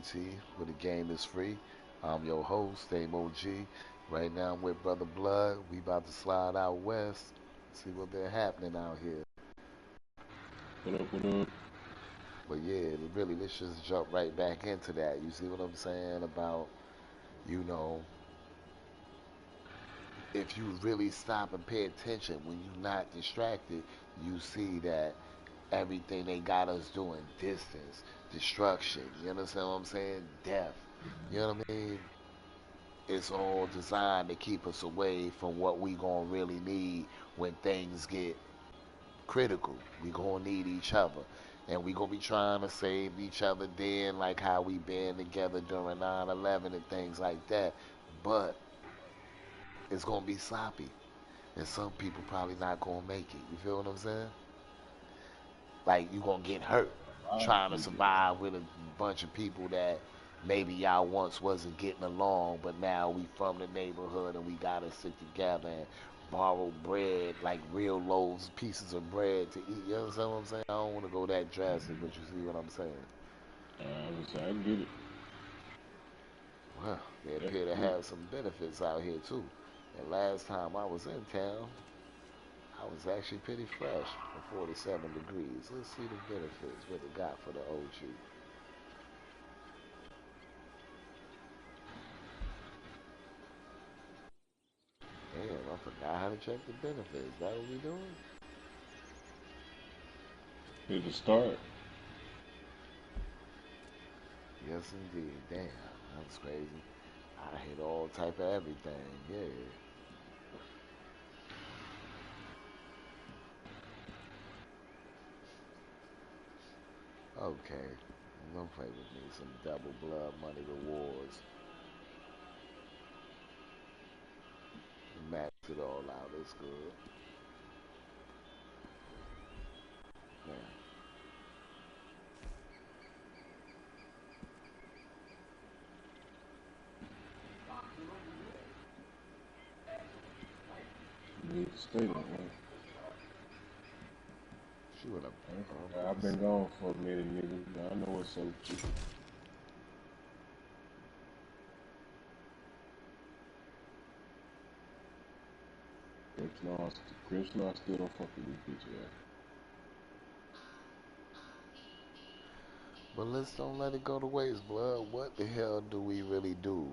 GT, where the game is free. I'm your host, Dame OG. Right now I'm with Brother Blood. We about to slide out west, see what been happening out here. What up, what up? But yeah, really, let's just jump right back into that. You see what I'm saying about, you know, if you really stop and pay attention when you're not distracted, you see that everything they got us doing, distance, destruction, you understand what I'm saying? Death. You know what I mean? It's all designed to keep us away from what we gonna really need when things get critical. We gonna need each other. And we gonna be trying to save each other then, like how we been together during 9/11 and things like that. But it's gonna be sloppy. And some people probably not gonna make it. You feel what I'm saying? Like you gonna get hurt trying to Honestly, survive with a bunch of people that maybe y'all once wasn't getting along, but now we from the neighborhood and we gotta sit together and borrow bread, like real loaves, pieces of bread to eat. You understand what I'm saying? I don't want to go that drastic, but you see what I'm saying? I get it. Well, they appear to Definitely. have some benefits out here too. And last time I was in town, I was actually pretty fresh for 47 degrees. Let's see the benefits, what they got for the OG. Damn, I forgot how to check the benefits. That what we doing? Here to start. Yes, indeed. Damn, that's crazy. I hit all type of everything. Yeah. Okay. Don't play with me. Some double blood money rewards. Max it all out. It's good. Man, You need to stay there, man. she went up. I've been gone for a minute, nigga. I know what's up with you. Chris Law still don't fuck with this bitch ass. But let's don't let it go to waste, blood. What the hell do we really do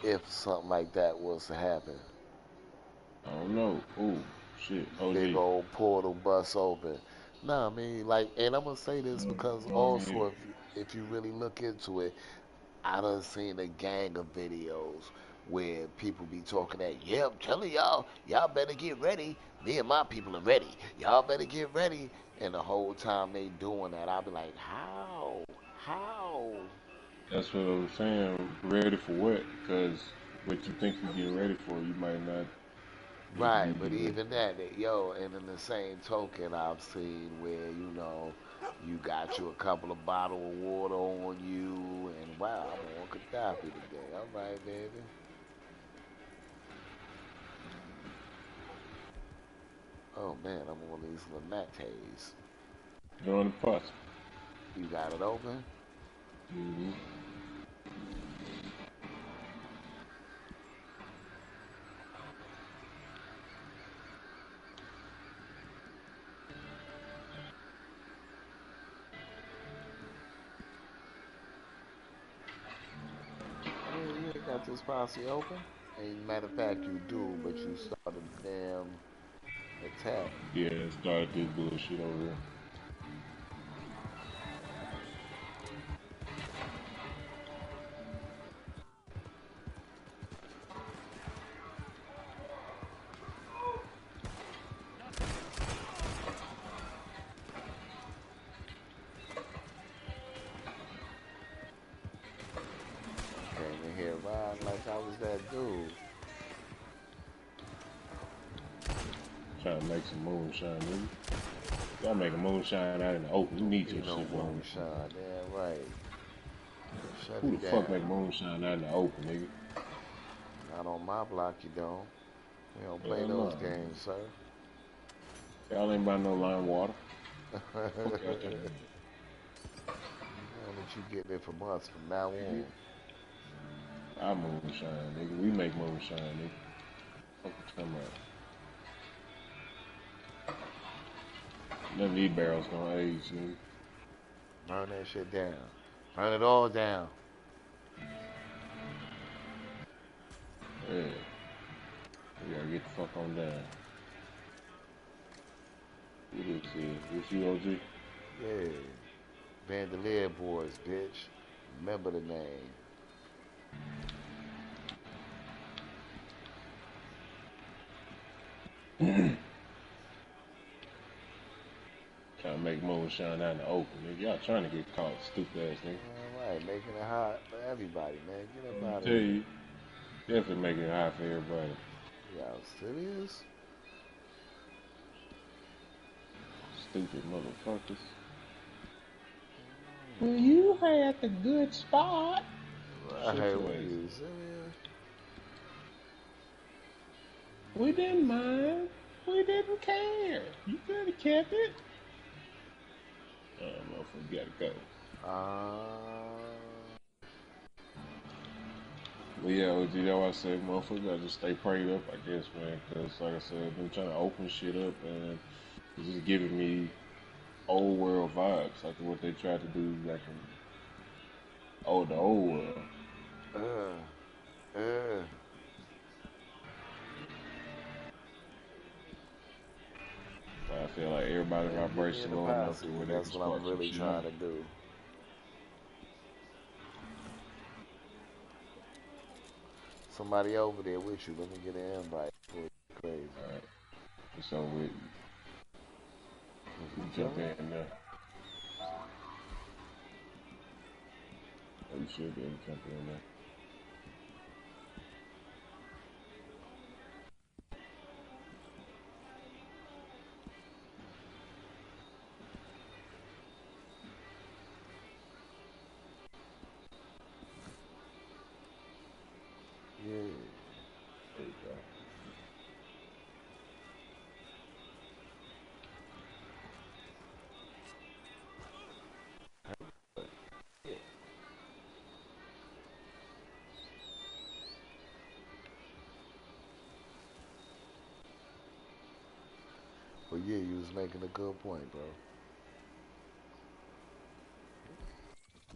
if something like that was to happen? I don't know. Oh, shit. Big OG. old portal bust open. Nah, I mean, like, and I'm gonna say this because Go on also ahead. if you really look into it, I done seen a gang of videos where people be talking that, yeah, I'm telling y'all, y'all better get ready. Me and my people are ready. Y'all better get ready. And the whole time they doing that, I'll be like, how? How? That's what I'm saying. Ready for what? Because what you think you're getting ready for, you might not need to be Right, but getting ready even that, yo, and in the same token, I've seen where, you got you a couple of bottle of water on you, and wow, I'm on Gaddafi today. All right, baby. Oh man, I'm on these Lamates. for. Join the posse. You got it open? Mm-hmm. Yeah, you ain't got this posse open. And matter of fact, you do, but you started the damn attack. Yeah, started this bullshit over here. Came in here riding like I was that dude. Trying to make some moonshine, nigga. Y'all making moonshine out in the open. You Don't need be your no shit on. moonshine, damn right. Shut Who it the fuck down. make moonshine out in the open, nigga? Not on my block, you don't. We don't play Hell no. those games, sir. Y'all ain't buy no lime water. we Fuck out there. don't you getting it from us from now on. Our moonshine, nigga. We make moonshine, nigga. Fuck you talking about? None of these barrels gonna age, nigga. Burn that shit down. Burn it all down. Yeah. We gotta get the fuck on down. Who this is? This you, OG? Yeah. Bandolier Boys, bitch. Remember the name. Trying to make moonshine out in the open, nigga. Y'all trying to get caught, stupid ass nigga. All right, making it hot for everybody, man. Get up out of Tell here. you, definitely making it hot for everybody. Y'all serious? Stupid motherfuckers. Well, you had the good spot. I heard what you serious? We didn't mind. We didn't care. You could have kept it. Oh, motherfucker, gotta go. But yeah, OG, that's why I said, motherfucker, gotta just stay prayed up, I guess, man. Because, like I said, been trying to open shit up, and it's just giving me old world vibes, like what they tried to do back in the old world. I feel like everybody's vibration low enough to where they that's can what spark I'm really some shit trying out. to do. Somebody over there with you. Let me get an invite. Crazy. Alright. It's over with. You jump in there. Oh, you should be able to jump in there. Yeah. There you go. Well, yeah, you was making a good point, bro.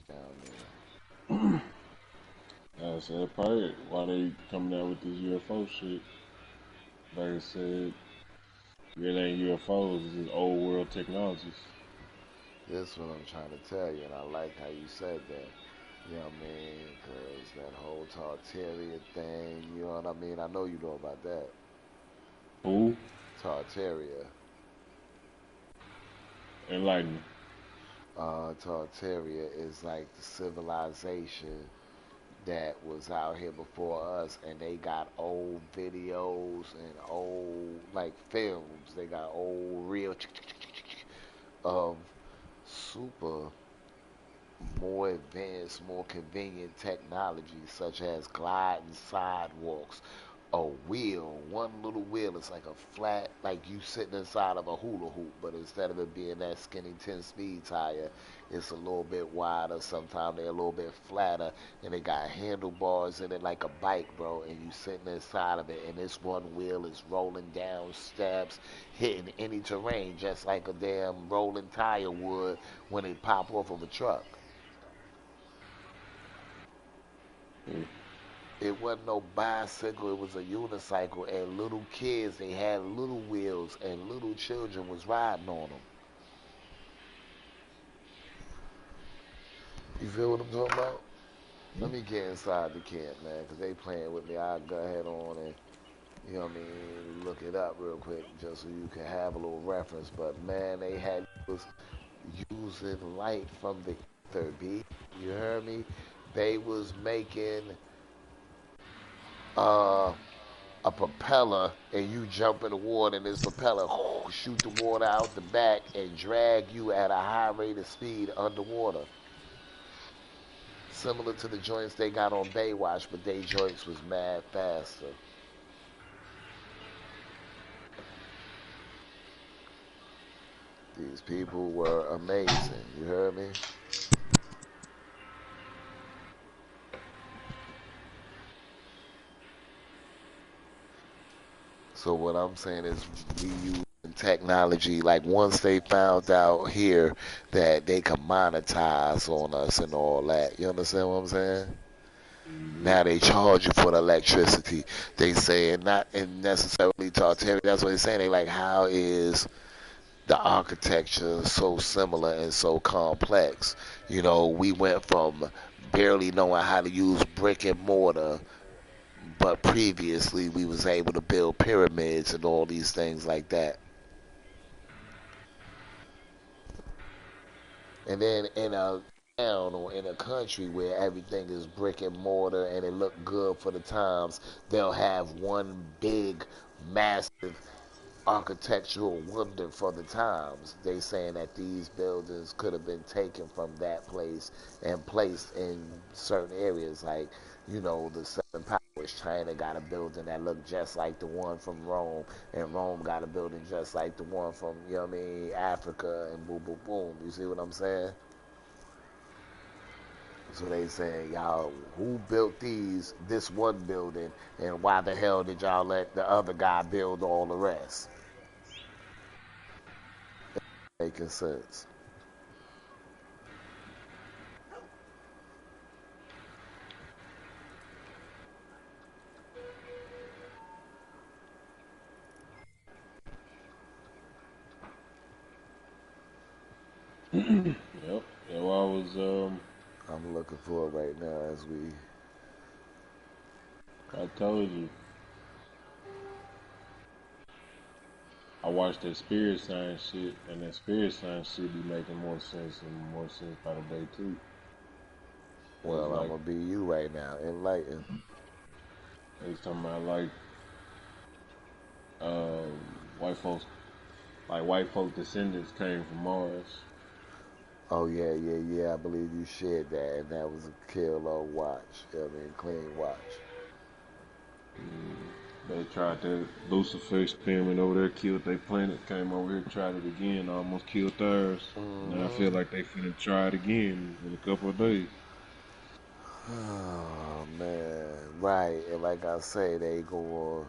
Down there. I said, probably why they coming out with this UFO shit. Like I said, it ain't UFOs, it's just old world technologies. That's what I'm trying to tell you, and I like how you said that. You know what I mean? Because that whole Tartaria thing, you know what I mean? I know you know about that. Who? Tartaria. Enlighten me. Tartaria is like the civilization that was out here before us, and they got old videos and old like films. They got old real of super more advanced, more convenient technology such as gliding sidewalks, a wheel, one little wheel is like a flat, like you sitting inside of a hula hoop, but instead of it being that skinny 10-speed tire, it's a little bit wider. Sometimes they're a little bit flatter, and they got handlebars in it like a bike, bro, and you sitting inside of it, and this one wheel is rolling down steps, hitting any terrain, just like a damn rolling tire would when it pop off of a truck. It wasn't no bicycle, it was a unicycle, and little kids, they had little wheels, and little children was riding on them. You feel what I'm talking about? Let me get inside the camp, man, because they playing with me. I'll go ahead on and, you know what I mean, look it up real quick just so you can have a little reference. But, man, they had was using light from the ether, B. You heard me? They was making uh, a propeller, and you jump in the water, and this propeller shoot the water out the back and drag you at a high rate of speed underwater. Similar to the joints they got on Baywatch, but they joints was mad faster. These people were amazing. You heard me? So what I'm saying is we use technology. Like once they found out here that they could monetize on us and all that. You understand what I'm saying? Hmm. Now they charge you for the electricity. They say, and not and necessarily Tartarian. That's what they're saying. They like, how is the architecture so similar and so complex? You know, we went from barely knowing how to use brick and mortar, but previously we was able to build pyramids and all these things like that. And then in a town or in a country where everything is brick and mortar and it look good for the times, they'll have one big, massive architectural wonder for the times. They saying that these buildings could have been taken from that place and placed in certain areas, like the Seven Powers. China got a building that looked just like the one from Rome, and Rome got a building just like the one from Africa, and boom, boom, boom. You see what I'm saying? So they say, y'all, who built this one building, and why the hell did y'all let the other guy build all the rest? Making sense. Yep. So I was I'm looking for it right now as we. I told you I watched that spirit science shit, and that spirit science shit be making more sense and more sense by the day too. Cause Well, I'm like gonna be you right now. Enlighten. they was talking about like um white folks, like white folk descendants came from Mars. Oh yeah, yeah, yeah. I believe you shared that, and that was a kill or watch. Clean watch. They tried that Lucifer experiment over there, killed their planet, came over here, tried it again, almost killed theirs. Now I feel Mm-hmm. like they finna try it again in a couple of days. Oh man, right. And like I say, they go.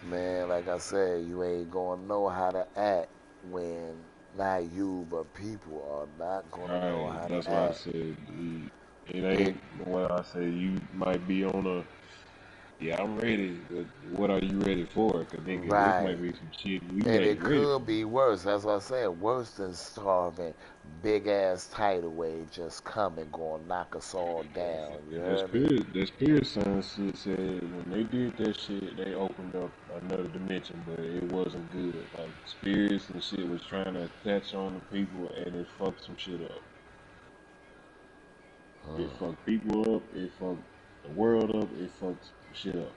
Man, like I said, you ain't gonna know how to act when not you, but people are not gonna know Right, how that's to why I act. said it It ain't what I say. You might be on a yeah, I'm ready, but what are you ready for? Cause nigga, this right. might be some shit you And ain't it ready could for. be worse. That's what I said. Worse than starving. Big ass tidal wave just coming, gonna knock us all down. You And heard me? that spirit science shit said when they did that shit, they opened up another dimension, but it wasn't good. Like spirits and shit was trying to attach on the people, and it fucked some shit up. It fucked people up. It fucked the world up. It fucked shit up.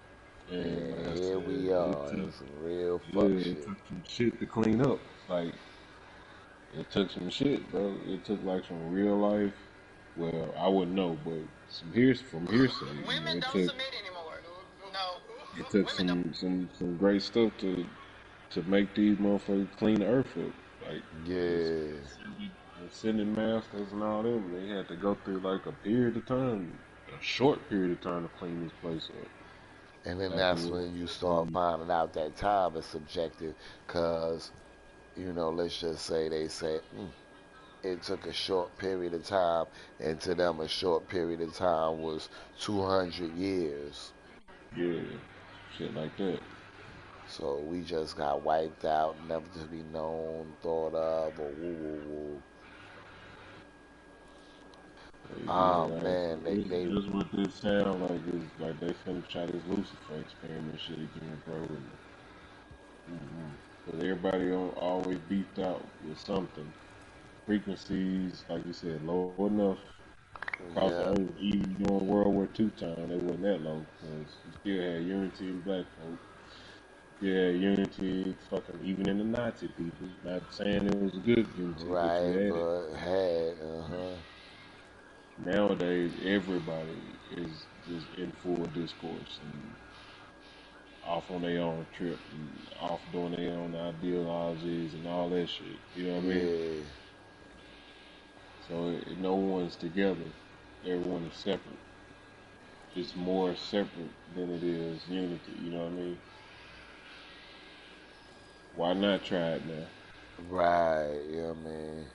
And like And I here said, we it are took in some real fuck yeah, it shit. took some shit to clean up. Like it took some shit, bro. It took like some real life. Well, I wouldn't know, but some from hearsay, Women it don't took submit anymore. No, women don't. some great stuff to make these motherfuckers clean the earth up. Like this Yeah. ascending masters and all them, they had to go through like a period of time, a short period of time to clean this place up. And then After that's what when you start um, finding out that time is subjective. Because, let's just say they say it took a short period of time, and to them, a short period of time was 200 years. yeah, shit like that. So we just got wiped out, never to be known, thought of, or woo woo woo. Yeah, Oh like man, they this what this sound like is like they finna try this Lucifer experiment shit again, bro. Cause everybody always beefed out with something. Frequencies, like you said, low enough across the yeah, earth. Even during World War II time, they wasn't that low because you still had unity in black folk. Yeah, unity, fucking even in the Nazi people. Not saying it was good unity, but you right, had it. but had uh-huh. Nowadays, everybody is just in full discourse and off on their own trip and off doing their own ideologies and all that shit. You know what I mean? Yeah, So no one's together. Everyone is separate. It's more separate than it is unity. You know what I mean? Why not try it now? Right, you know what I mean?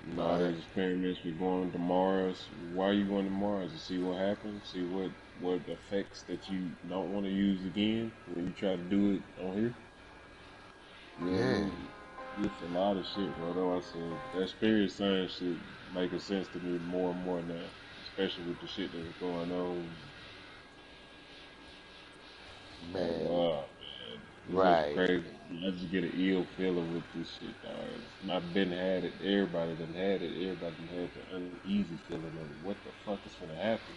You know, all But these experiments we're going to Mars. Why are you going to Mars? To see what happens, see what effects that you don't want to use again when you try to do it on here. You know what I yeah, mean? It's a lot of shit, bro. That's why I said that spirit science shit making sense to me more and more now, especially with the shit that's going on. Like, man, wow, man, it's just right. crazy. I just get an ill feeling with this shit, dog. I've been had it. Everybody done had it. Everybody done had the uneasy feeling of it. What the fuck is gonna happen?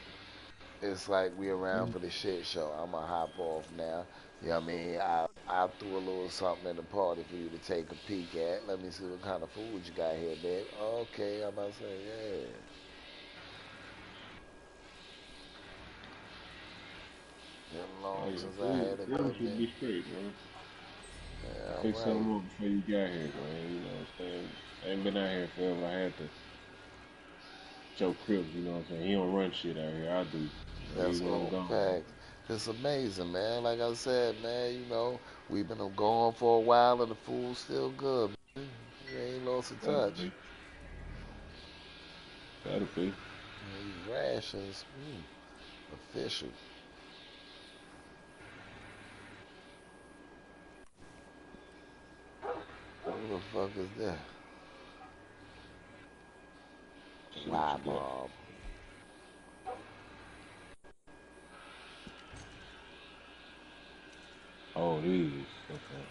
It's like we around for the shit show. I'm gonna hop off now. You know what I mean? I threw a little something in the party for you to take a peek at. Let me see what kind of food you got here, babe. Okay, I'm about to say, yeah. Been Oh long yeah, since I food, had a food good should meal. be straight, man. Yeah, all Pick right. something up before you got here, man. You know what I'm saying? I ain't been out here forever. I had to Joe Crips, you know what I'm saying? He don't run shit out here. I do. So That's even when I'm all gone. facts. It's amazing, man. Like I said, man, we've been gone for a while and the food's still good, man. You ain't lost a Gotta touch. be. Gotta be. These rations, official. Who the fuck is that? See what Why, you got. Bob? Oh, these. Okay.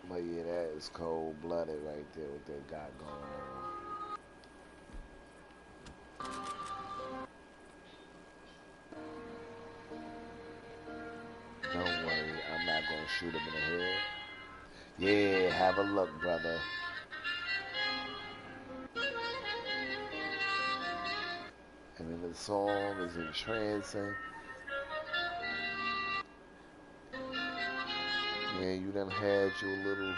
But yeah, that is cold blooded right there, what they got going on. Don't worry, I'm not gonna shoot him in the head. Yeah, have a look, brother. And then the song is entrancing. Yeah, you done had your little.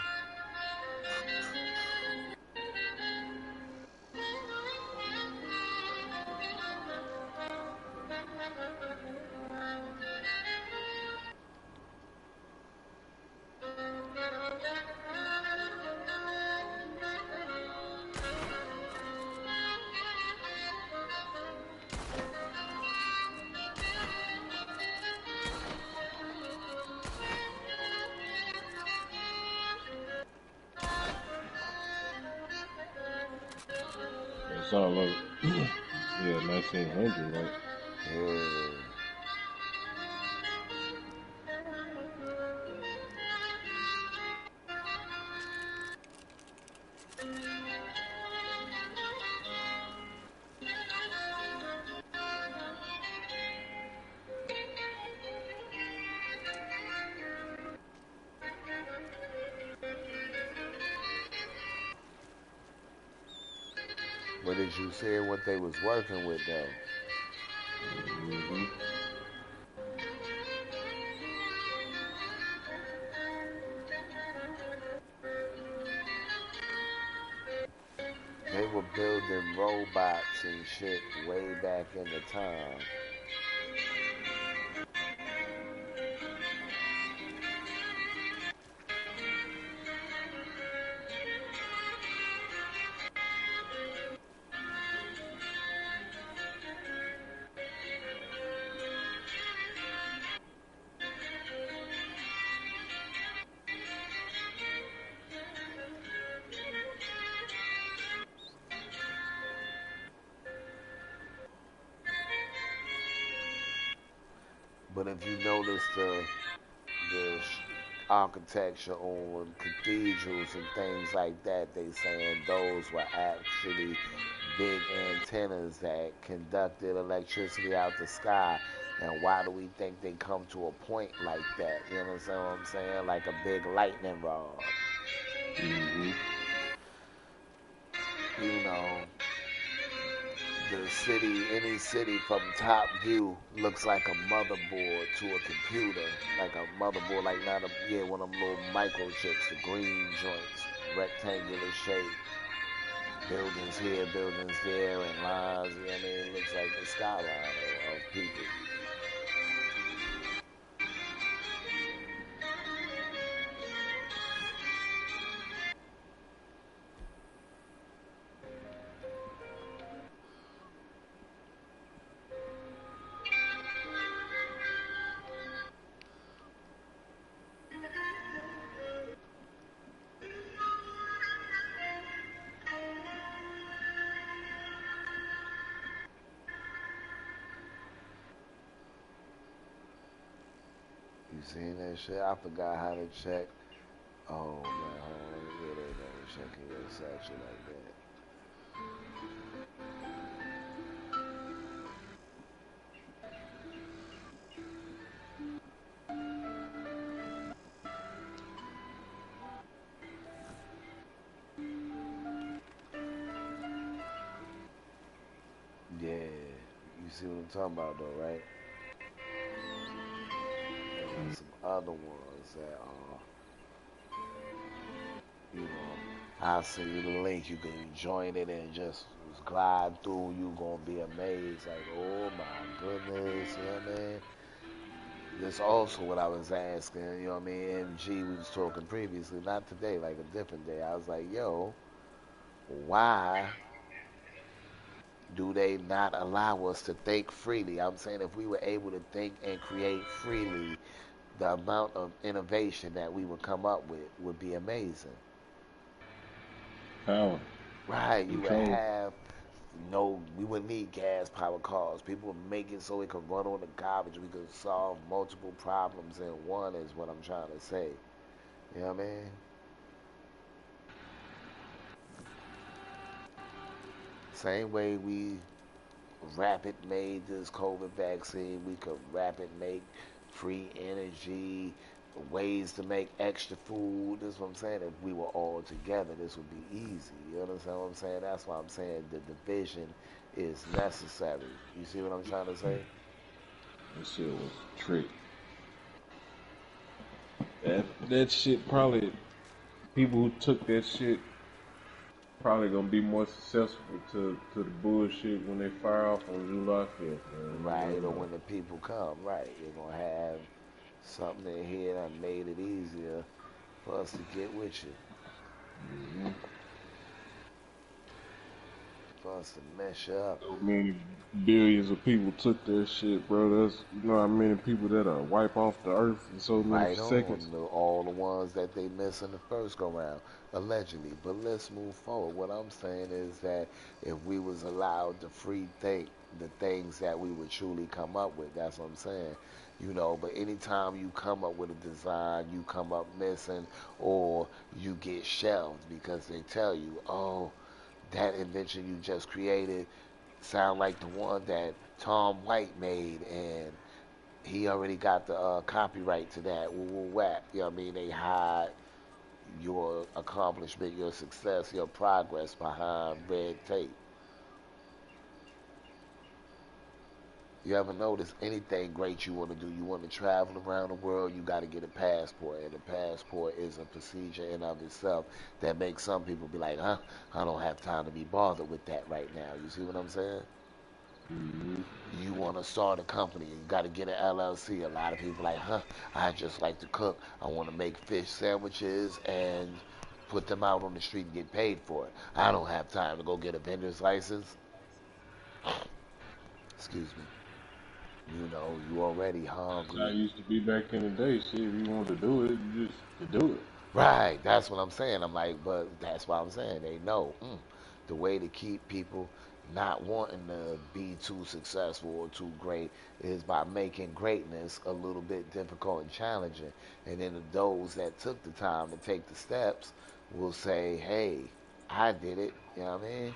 It's all over. Yeah, 1900, right? Yeah. But did you see what they was working with though? Mm-hmm. They were building robots and shit way back in the time. But if you notice the architecture on cathedrals and things like that, they saying those were actually big antennas that conducted electricity out the sky. And why do we think they come to a point like that? You understand what I'm saying? Like a big lightning rod. Mm-hmm. You know, the city, any city from top view looks like a motherboard to a computer, like a motherboard, like not a yeah, one of them little microchips, the green joints, rectangular shape, buildings here, buildings there, and lines. You know what I mean? It looks like the skyline of people. You seen that shit? I forgot how to check. Oh man, hold on, let me get it. Never checking your section like that. Yeah, you see what I'm talking about though, right? And there's some other ones that are, you know, I'll send you the link. You can join it and just glide through. You gonna be amazed. Like, oh my goodness, you know what I mean? That's also what I was asking. You know what I mean? MG, we was talking previously, not today, like a different day. I was like, yo, why do they not allow us to think freely? I'm saying if we were able to think and create freely, the amount of innovation that we would come up with would be amazing. Power, Right, you would control. have no, we wouldn't need gas powered cars. People would make it so it could run on the garbage. We could solve multiple problems in one, is what I'm trying to say. You know what I mean? Same way we rapid made this COVID vaccine, we could rapid make free energy, ways to make extra food. That's what I'm saying. If we were all together, this would be easy. You understand what I'm saying? That's why I'm saying the division is necessary. You see what I'm trying to say? That shit was a trick. That shit probably people who took that shit probably gonna be more successful to the bullshit when they fire off on July 5th, man. You Right, never or know. when the people come, right. You're gonna have something in here that made it easier for us to get with you, Hmm. for us to mess you up. So many billions of people took that shit, bro. That's you know how many people that'll wipe off the earth in so many Right seconds. on, all the ones that they missed in the first go round, allegedly. But let's move forward. What I'm saying is that if we was allowed to free think the things that we would truly come up with, that's what I'm saying. You know, but anytime you come up with a design, you come up missing or you get shelved because they tell you, oh, that invention you just created sound like the one that Tom White made and he already got the copyright to that. Woo, woo, whack. You know what I mean? They hide your accomplishment, your success, your progress behind red tape. You ever notice anything great you want to do? You want to travel around the world, you got to get a passport. And a passport is a procedure in of itself that makes some people be like, huh, I don't have time to be bothered with that right now. You see what I'm saying? Hmm. You want to start a company, you got to get an LLC. A lot of people like, huh, I just like to cook. I want to make fish sandwiches and put them out on the street and get paid for it. I don't have time to go get a vendor's license. Excuse me. You know, you already That's how it hungry. used to be back in the day. Shit, if you wanted to do it, you just to do it. Right, that's what I'm saying. I'm like, but that's why I'm saying they know the way to keep people not wanting to be too successful or too great is by making greatness a little bit difficult and challenging. And then those that took the time to take the steps will say, hey, I did it. You know what I mean?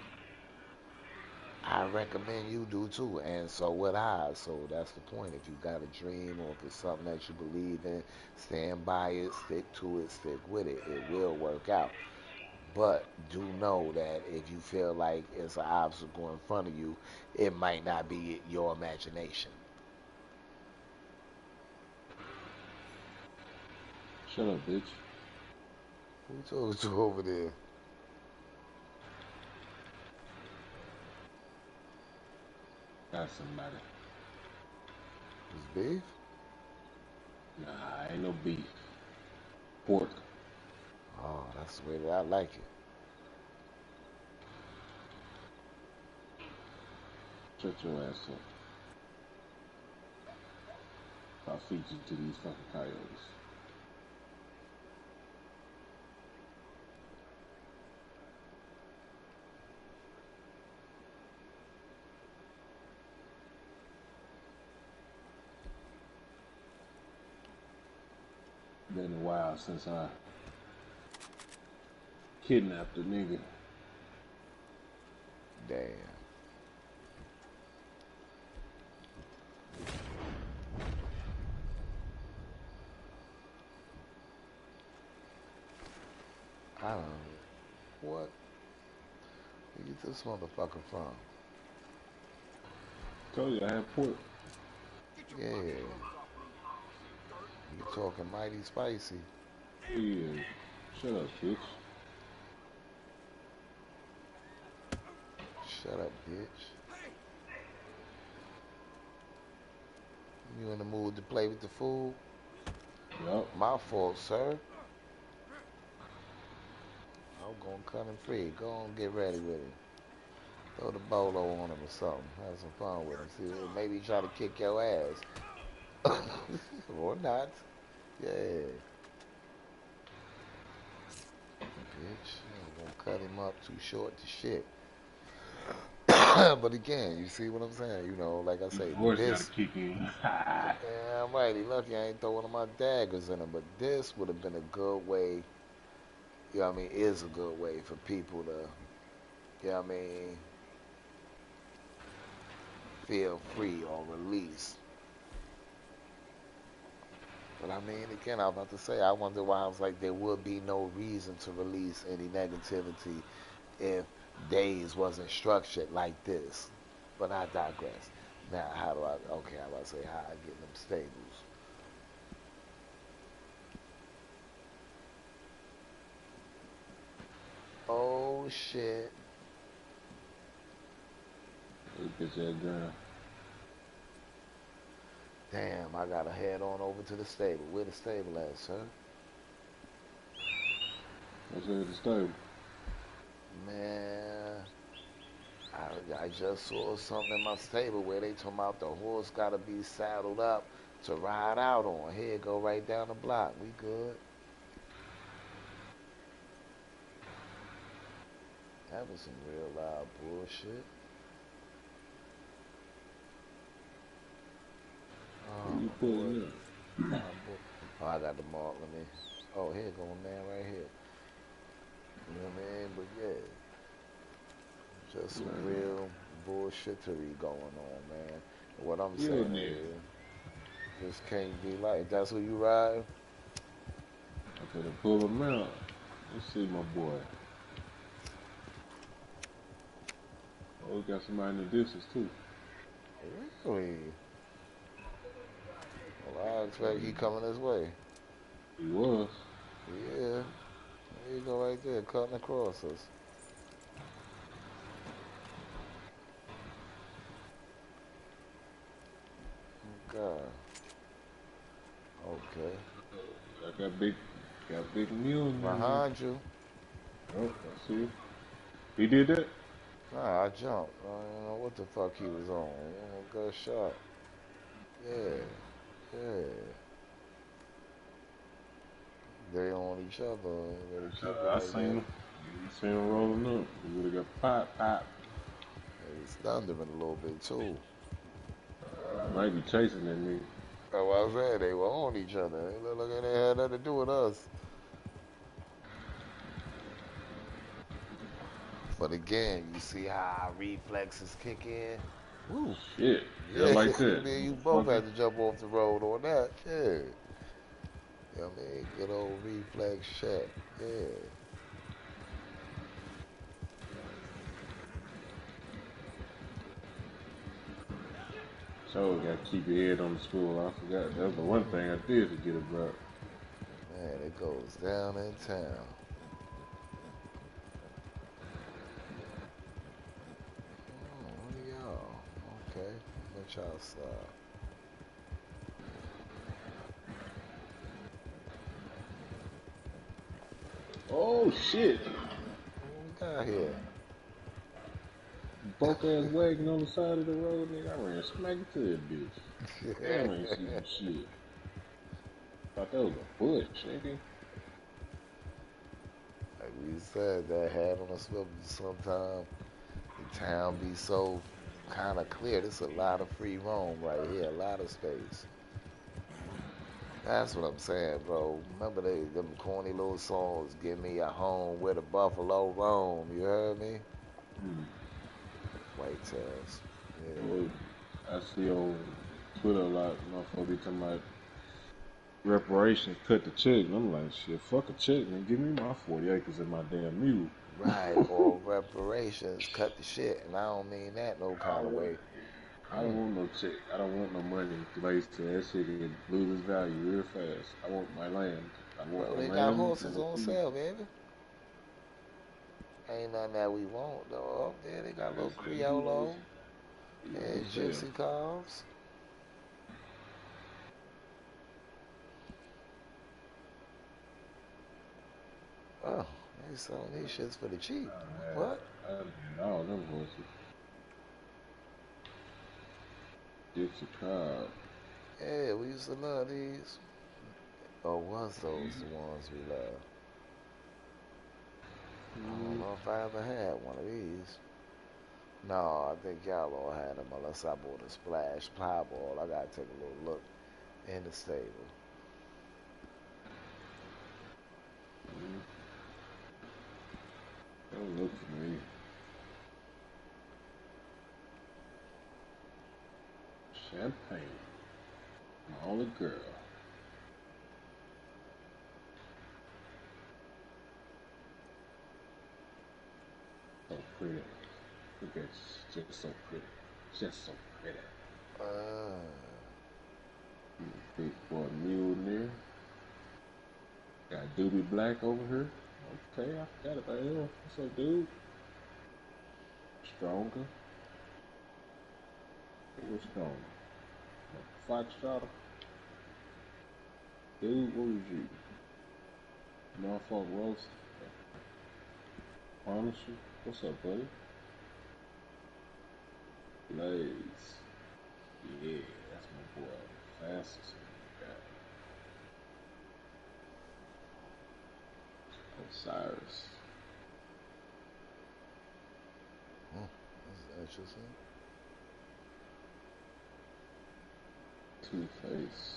I recommend you do too, and so would I. So that's the point. If you got a dream or if it's something that you believe in, stand by it, stick to it, stick with it. It will work out. But do know that if you feel like it's an obstacle in front of you, it might not be your imagination. Shut up, bitch. Who told you over there? Got somebody. It's beef? Nah, ain't no beef. Pork. Oh, that's the way that I like it. Shut your ass up. I'll feed you to these fucking coyotes. Been a while since I kidnapped a nigga. Damn. I don't know. What? Where you get this motherfucker from? Told you I had pork. Yeah. You talking mighty spicy. Yeah. Shut up, bitch. Shut up, bitch. You in the mood to play with the food? Yup. My fault, sir. I'm gonna cut him free. Go on, get ready with him. Throw the bolo on him or something. Have some fun with him. See, maybe try to kick your ass. Or not. Yeah. Bitch. I'm gonna cut him up too short to shit. But again, you see what I'm saying? You know, like I say, Your voice gotta this. kick in. Yeah, I'm right. He lucky I ain't throw one of my daggers in him. But this would have been a good way. You know what I mean? Is a good way for people to. You know what I mean? Feel free or release. But I mean, again, I was about to say, I wonder why I was like, there would be no reason to release any negativity if days wasn't structured like this. But I digress. Now, how do I, okay, I about to say, how I get them stables. Oh, shit. Bitch ass girl. Damn, I gotta head on over to the stable. Where the stable at, sir? What's at the stable? Man, I just saw something in my stable where they talking about the horse gotta be saddled up to ride out on. Here, go right down the block. We good. That was some real loud bullshit. Who Oh, you boy. pulling up? Oh, I got the mark. Let me. Oh, here go my man right here. You know what I mean? But yeah, just some real bullshittery going on, man. What I'm Yeah, saying nigga. is, just can't be like. That's who you ride? I better pull him out. Let's see, my boy. Oh, we got somebody in the distance, too. Really? Well, I expect he coming this way. He was. Yeah. There you go right there, cutting across us. God. Okay. I got big mule in there. Behind you. Oh, I see. He did that? Nah, I jumped. I don't know what the fuck he was on. Good shot. Yeah. Yeah. They on each other. They keep it I like seen that. him. I seen him rolling up. He would have got pop. It's thundering a little bit too. Might be chasing that nigga. That's what I said. They were on each other. They look like they had nothing to do with us. But again, you see how our reflexes kick in? Woo. Shit. Yeah, Yeah, like that. me and you both had to jump off the road on that. Yeah. You know what I mean? Good old reflex check. Yeah. So got to keep your head on the swivel. I forgot. That's the one thing I did forget about. Man, it goes down in town. Oh, what are y'all? Okay, let y'all slide. Oh shit! What we got here? Broke ass wagon on the side of the road, nigga. I ran smack into that bitch. Damn, I ain't see no shit. Thought that was a bush, nigga. Like we said, that head on a swivel sometime. The town be so kind of clear. There's a lot of free roam right here, a lot of space. That's what I'm saying, bro. Remember them corny little songs, "Give Me a Home Where the Buffalo Roam." You heard me? Hmm. White tails. Yeah. Well, I see on Twitter a lot, motherfuckers be talking about reparations, cut the check. And I'm like, shit, fuck a check, man. Give me my 40 acres and my damn mule. Right, or reparations, cut the shit. And I don't mean that no kind of way. I don't want no check. I don't want no money. Like I said, that shit can lose its value real fast. I want my land. I want Bro, the they got land horses and the on people. sale, baby. Ain't nothing that we want, though. Up there, they got Like I little said, you know, Criollo and on sale. Gypsy calves. Oh, they selling these shits for the cheap. What? No, them horses. Gypsy Cobb. Yeah, we used to love these. Or was those the ones we loved? I don't Mm, know if I ever had one of these. No, I think y'all all had them unless I bought a Splash Powerball. I gotta take a little look in the stable. mm, don't look for me. Champagne. My only girl. So pretty. Look at just so pretty. Just so pretty. Uh, Big boy mule there. Got Doobie Black over here. Okay, I forgot about him. What's up, dude? Stronger. Who was stronger? Foxtrot. Dude, what was you? Norfolk Roast. Punisher. What's up, buddy? Blaze. Yeah, that's my boy. Fastest guy. Osiris. that's interesting. Two Face.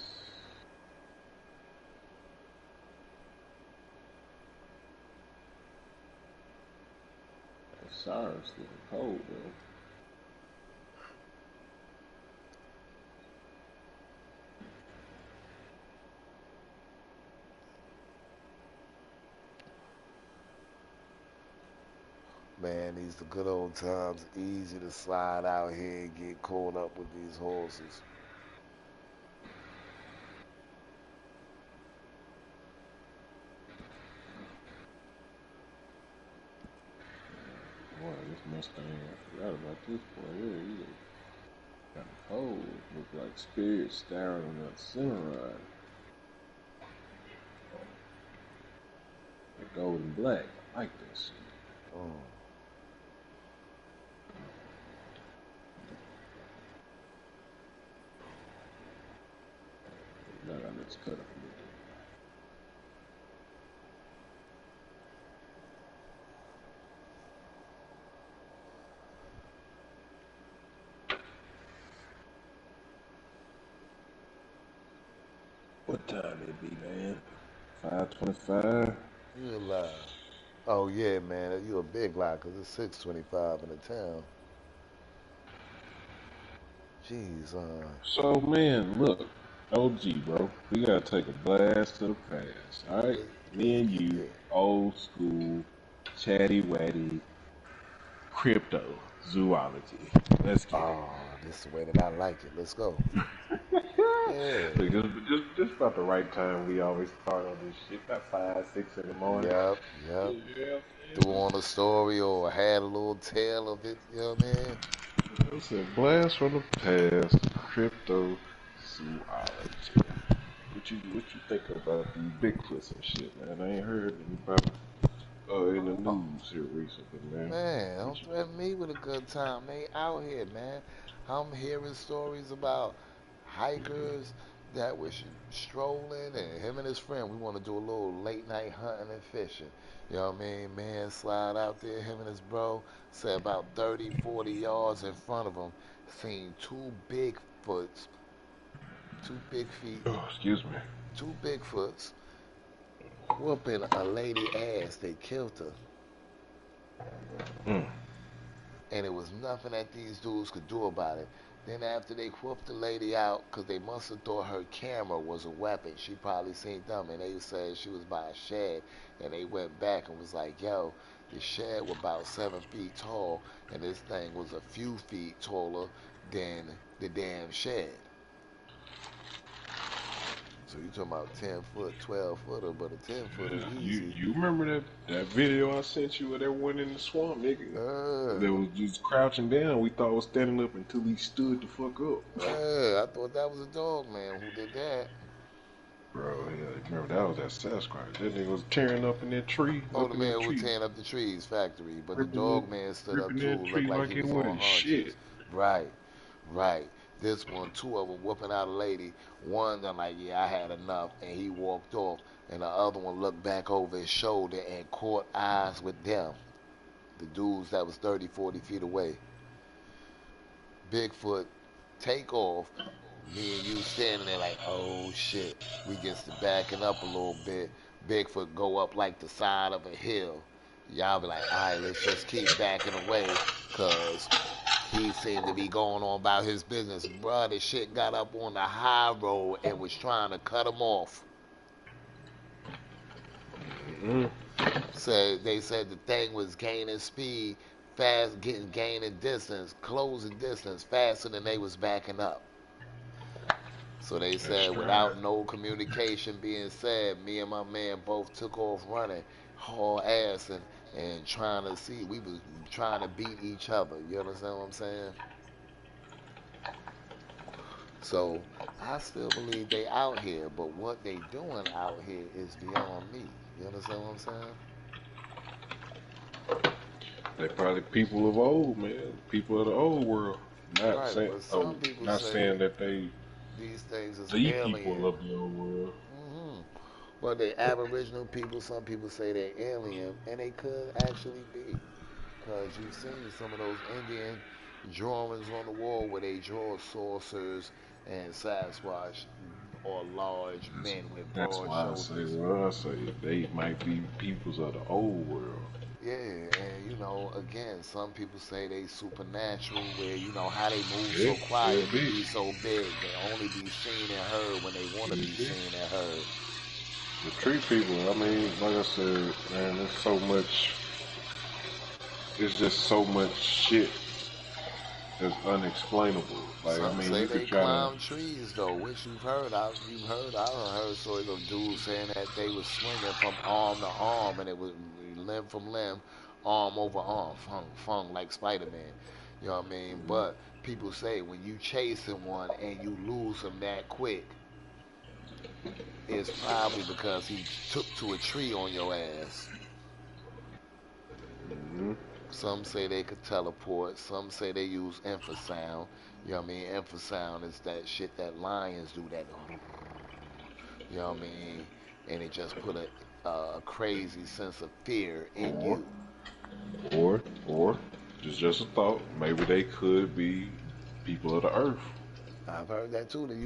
Osiris looking cold, bro. Man, these the good old times. Easy to slide out here and get caught up with these horses. Boy, this Mustang, I forgot about this boy here. He look kind of cold. Look like Spirit staring on that Cimarron. The gold and black. I like that shit. Oh, Now let's cut up a little bit. What time it be, man? 5:25. you lie. Oh yeah, man, you a big lie, 'cause it's 6:25 in the town. Jeez, So, man, look. OG, bro. We gotta take a blast to the past, alright? Me and you, yeah. old school, chatty watty, crypto zoology. Let's get it. Oh, This is the way that I like it. Let's go. Yeah. Look, just about the right time we always start on this shit. About 5, 6 in the morning. Yep. Yep. Yeah, Threw on a story or had a little tale of it. You know what I mean? it's a blast from the past. Crypto zoology. What you think about these Bigfoots and shit, man? I ain't heard anybody in the Oh, news here recently, man. man, What don't threaten me with a good time. They out here, man. I'm hearing stories about hikers that was strolling, and him and his friend, we want to do a little late night hunting and fishing. You know what I mean? Man, slide out there, him and his bro, say about 30, 40 yards in front of him, seen two Bigfoots, two big feet, oh, excuse me. two Bigfoots whooping a lady ass. They killed her. Mm. And it was nothing that these dudes could do about it. Then after they whooped the lady out, because they must have thought her camera was a weapon, she probably seen them, and they said she was by a shed, and they went back and was like, yo, the shed was about 7 feet tall, and this thing was a few feet taller than the damn shed. So you talking about 10 foot, 12 footer, but a 10 footer You easy. you remember that video I sent you where they went in the swamp, nigga? Uh, That was just crouching down. We thought was standing up until he stood the fuck up. I thought that was a dog man who did that. Bro, yeah, remember that was that Sasquatch. That nigga was tearing up in that tree, Oh, up the in that man who was tree, tearing up the trees factory, but the ripping that, dog man stood up ripping too, that looked tree like like he it was on wasn't shit. hunches. Right, right. This one, two of them whooping out a lady. One done like, yeah, I had enough, and he walked off. And the other one looked back over his shoulder and caught eyes with them, the dudes that was 30, 40 feet away. Bigfoot take off. Me and you standing there like, oh shit. We gets to backing up a little bit. Bigfoot go up like the side of a hill. Y'all be like, all right, let's just keep backing away, cause he seemed to be going on about his business. Bruh, the shit got up on the high road and was trying to cut him off. Mm-mm. Said they said the thing was gaining speed, fast, gaining distance, closing distance faster than they was backing up. So they That's said right. without no communication being said, me and my man both took off running, haul ass and trying to see. We was trying to beat each other. You understand what I'm saying? So I still believe they out here, but what they doing out here is beyond me. You understand what I'm saying? They probably people of old, man. People of the old world. Not Right, saying, but oh, some people not say saying that they these things is the people alien. of the old world. Hmm. Well, they Aboriginal people. Some people say they're alien, and they could actually be. Because you've seen some of those Indian drawings on the wall where they draw saucers and Sasquatch or large That's, men with that's broad why I say shoulders. what I say. They might be peoples of the old world. Yeah, and again, some people say they supernatural, where how they move Yeah, so quiet could but be. be so big. They only be seen and heard when they want to Could be be. seen and heard. The tree people, I mean, like I said, man, there's so much, it's just so much shit that's unexplainable. Like, I Some mean, say you could they try to, climb trees though, which you've heard. I heard stories of dudes saying that they was swinging from arm to arm, and it was limb from limb, arm over arm, fung like Spider Man. You know what I mean? But people say when you chasing one and you lose him that quick, it's probably because he took to a tree on your ass. mm-hmm, Some say they could teleport. Some say they use infrasound. You know what I mean? Infrasound is that shit that lions do. That you know what I mean? And it just put a crazy sense of fear in or, you. or, just a thought, maybe they could be people of the earth. I've heard that too. That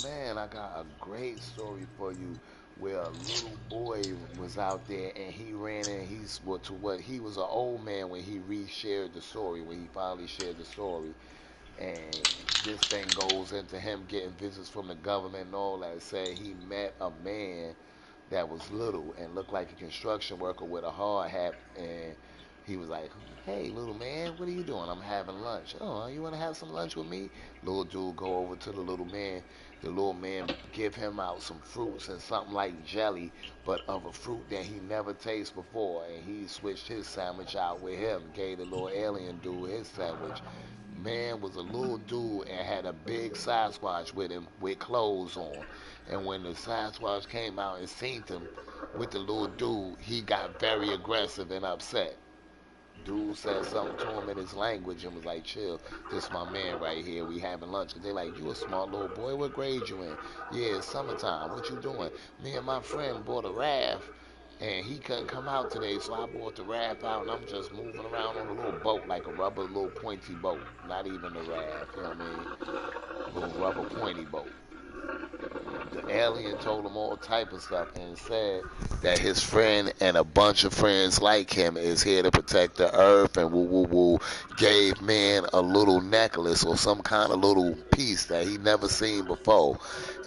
man, I got a great story for you, where a little boy was out there and he ran in. He was an old man when he reshared the story. When he finally shared the story, and this thing goes into him getting visits from the government and all that. Said he met a man that was little and looked like a construction worker with a hard hat, and He was like, "Hey, little man, what are you doing?" "I'm having lunch." "Oh, you want to have some lunch with me?" Little dude go over to the little man. The little man give him out some fruits and something like jelly, but of a fruit that he never tasted before. And he switched his sandwich out with him. Gave the little alien dude his sandwich. Man was a little dude and had a big Sasquatch with him with clothes on. And when the Sasquatch came out and seen him with the little dude, he got very aggressive and upset. Dude said something to him in his language and was like, "Chill, this my man right here. We having lunch." 'Cause they like, "You a smart little boy. What grade you in?" "Yeah, it's summertime. What you doing?" "Me and my friend bought a raft and he couldn't come out today, so I bought the raft out and I'm just moving around on a little boat, like a rubber little pointy boat. Not even a raft, you know what I mean? Little rubber pointy boat." The alien told him all type of stuff and said that his friend and a bunch of friends like him is here to protect the earth and woo woo woo. Gave man a little necklace or some kind of little piece that he never seen before.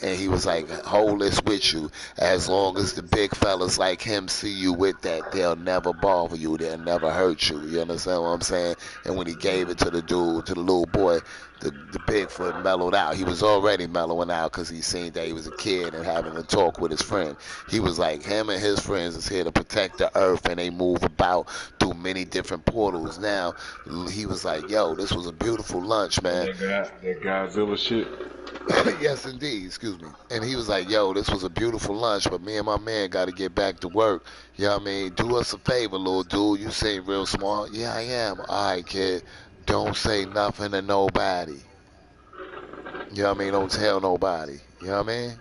And he was like, "Hold this with you. As long as the big fellas like him see you with that, they'll never bother you. They'll never hurt you." You understand what I'm saying? And when he gave it to the dude, to the little boy, the Bigfoot mellowed out. He was already mellowing out because he seen that he was a kid and having a talk with his friend. He was like, him and his friends is here to protect the earth, and they move about through many different portals. Now, he was like, "Yo, this was a beautiful lunch, man." That Godzilla shit. Yes, indeed. Excuse me. And he was like, "Yo, this was a beautiful lunch, but me and my man got to get back to work. You know what I mean? Do us a favor, little dude. You seem real smart." "Yeah, I am." "All right, kid. Don't say nothing to nobody. You know what I mean? Don't tell nobody. You know what I mean?"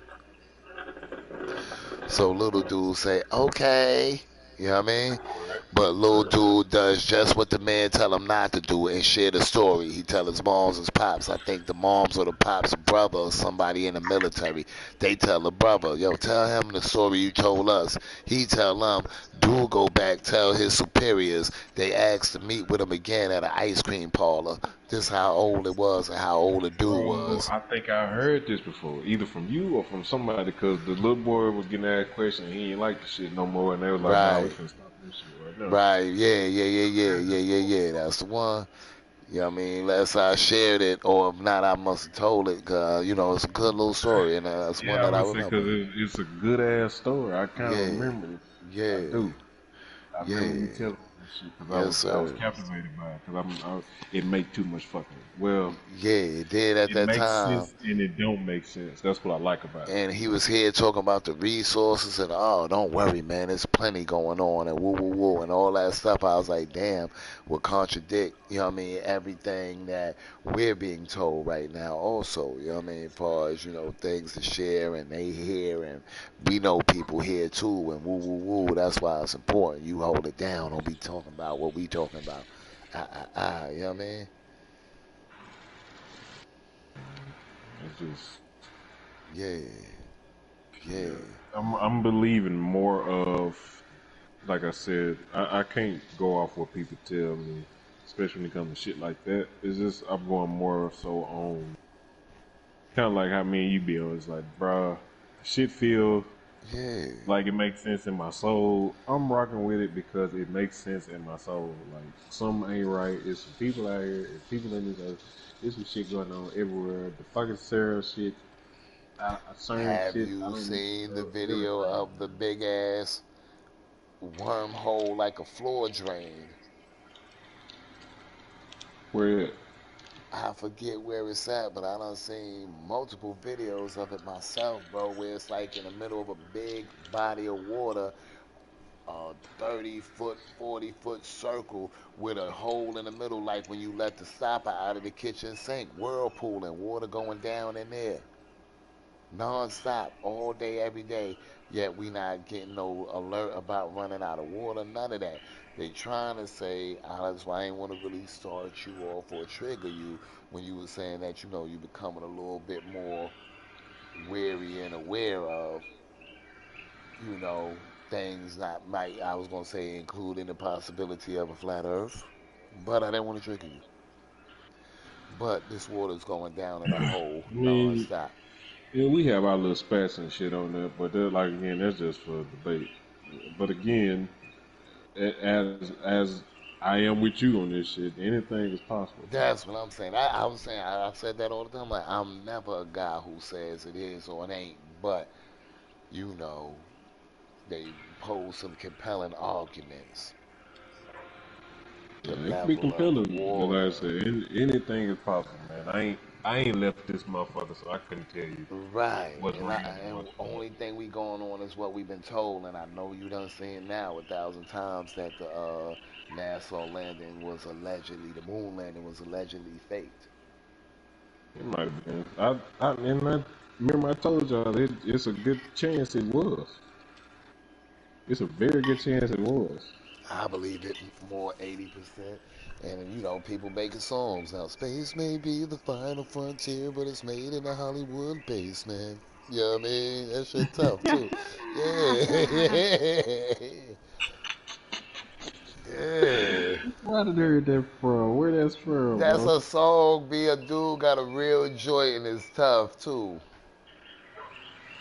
So little dude say, "Okay." You know what I mean? But little dude does just what the man tell him not to do and share the story. He tell his moms, his pops. I think the moms or the pops' brother or somebody in the military. They tell the brother, "Yo, tell him the story you told us." He tell them. Dude go back, tell his superiors. They ask to meet with him again at an ice cream parlor. This how old it was and how old the dude Bro, was. I think I heard this before, either from you or from somebody, because the little boy was getting asked questions, he ain't like the shit no more, and they was like, "Nah, we Right. can stop this shit right now." Right, yeah, yeah, yeah, I yeah, heard yeah, this yeah, before. yeah. That's the one. You know what I mean? Unless I shared it, or if not, I must have told it. It's a good little story, and that's one Yeah, I that I would say because remember. it's a good ass story. I kind of Yeah, remember it. I yeah, do. I remember you yeah. telling me that shit because Yes, I was sir. captivated by it because it make too much fucking well. Yeah, it did at It that makes time. sense and it don't make sense. That's what I like about it. And he was here talking about the resources and, "Oh, don't worry, man, there's plenty going on," and woo woo woo and all that stuff. I was like, damn, would contradict, you know what I mean, everything that we're being told right now also, you know what I mean, as far as, things to share and they hear and we know people here too and woo woo woo. That's why it's important. You hold it down. Don't be talking about what we talking about. You know what I mean? It's just Yeah, yeah. yeah, I'm believing more of, like I said, I can't go off what people tell me, especially when it comes to shit like that. It's just I'm going more so on kind of like how me and you be on. It's like, bruh, shit feel yeah. like it makes sense in my soul. I'm rocking with it because it makes sense in my soul. Like something ain't right. It's some people out here. It's people in this earth. There's some shit going on everywhere. The fucking Sarah shit. Certain Have shit. I you don't seen the know video everything. of the big ass wormhole like a floor drain? Where I forget where it's at, but I done seen multiple videos of it myself, bro, where it's like in the middle of a big body of water, a 30-foot, 40-foot circle with a hole in the middle, like when you let the stopper out of the kitchen sink, whirlpool and water going down in there. Non-stop, all day, every day. Yet we not getting no alert about running out of water. None of that. They trying to say, that's why I ain't want to really start you off or trigger you when you were saying that you becoming a little bit more wary and aware of you know things not might I was gonna say including the possibility of a flat Earth, but I didn't want to trigger you. But this water's going down in a hole I mean, non-stop. yeah, we have our little spats and shit on that, but like again, that's just for debate. But again, as I am with you on this shit. Anything is possible. That's what I'm saying. I was saying, I said that all the time. Like, I'm never a guy who says it is or it ain't, but you know, they pose some compelling arguments. Yeah, The it could be level of compelling. Cause like I water. said, anything is possible, man. I ain't left this motherfucker, so I couldn't tell you Right, what's and real and and what's false. only thing we going on is what we've been told, and I know you done seen now 1,000 times that the NASA landing was allegedly the moon landing was allegedly faked. It might have been. I remember I told y'all it's a good chance it was. It's a very good chance it was. I believe it more 80%. And you know, people making songs now. Space may be the final frontier, but it's made in a Hollywood basement. You know what I mean? That shit tough too. Yeah. Yeah. Where did I heard that from? Where that's from, That's bro? a song. Be a dude got a real joint and it's tough too.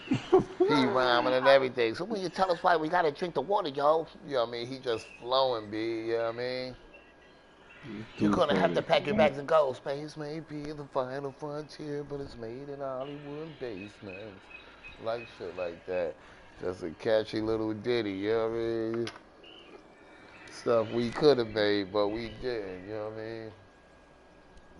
He rhyming and everything. So when you tell us why we gotta drink the water, yo, you know what I mean? He just flowing, B. You know what I mean? You're Too gonna have to funny, pack your man. bags and go. Space may be the final frontier, but it's made in Hollywood basements. Like shit like that. Just a catchy little ditty, you know what I mean? Stuff we could have made, but we didn't, you know what I mean?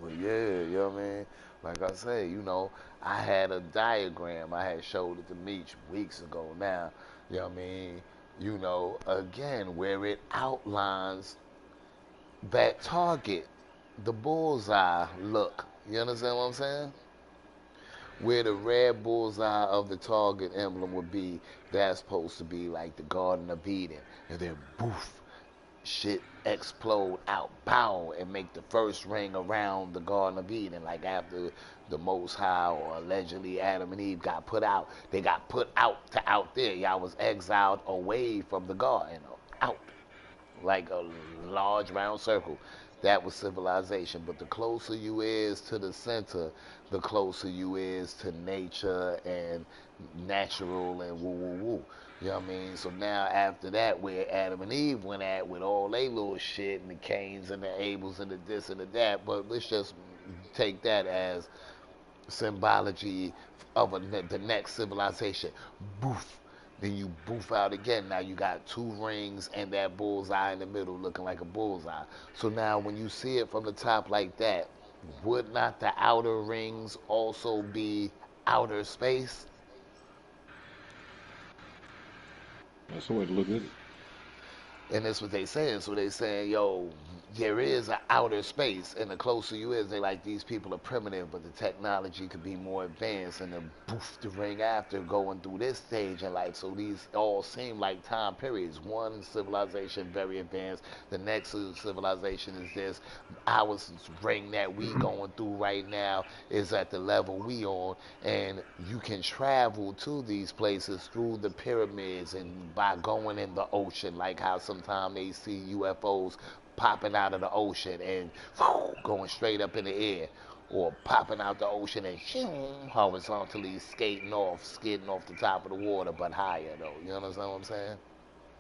But yeah, you know what I mean? Like I say, you know, I had a diagram I had showed it to Meech weeks ago now, you know what I mean? You know, again, where it outlines that target, the bullseye look. You understand what I'm saying? Where the red bullseye of the target emblem would be, that's supposed to be like the Garden of Eden. And then boof, shit explode out, pow, and make the first ring around the Garden of Eden. Like after the Most High or allegedly Adam and Eve got put out, they got put out to out there. Y'all was exiled away from the garden, out like a large round circle. That was civilization. But the closer you is to the center, the closer you is to nature and natural and woo woo woo. You know what I mean? So now after that, where Adam and Eve went at with all they little shit and the Cains and the Abels and the this and the that, but let's just take that as symbology of the next civilization. Boof. Then you boof out again. Now you got two rings and that bullseye in the middle looking like a bullseye. So now when you see it from the top like that, would not the outer rings also be outer space? That's the way to look at it. And that's what they saying. So they saying, yo, there is an outer space, and the closer you is, they like these people are primitive, but the technology could be more advanced, and then boof, the ring after going through this stage in life. So these all seem like time periods. One civilization very advanced, the next civilization is this. Our ring that we going through right now is at the level we on, and you can travel to these places through the pyramids and by going in the ocean, like how sometimes they see UFOs popping out of the ocean and whew, going straight up in the air, or popping out the ocean and horizontally skating off, skidding off the top of the water, but higher though. You understand what I'm saying?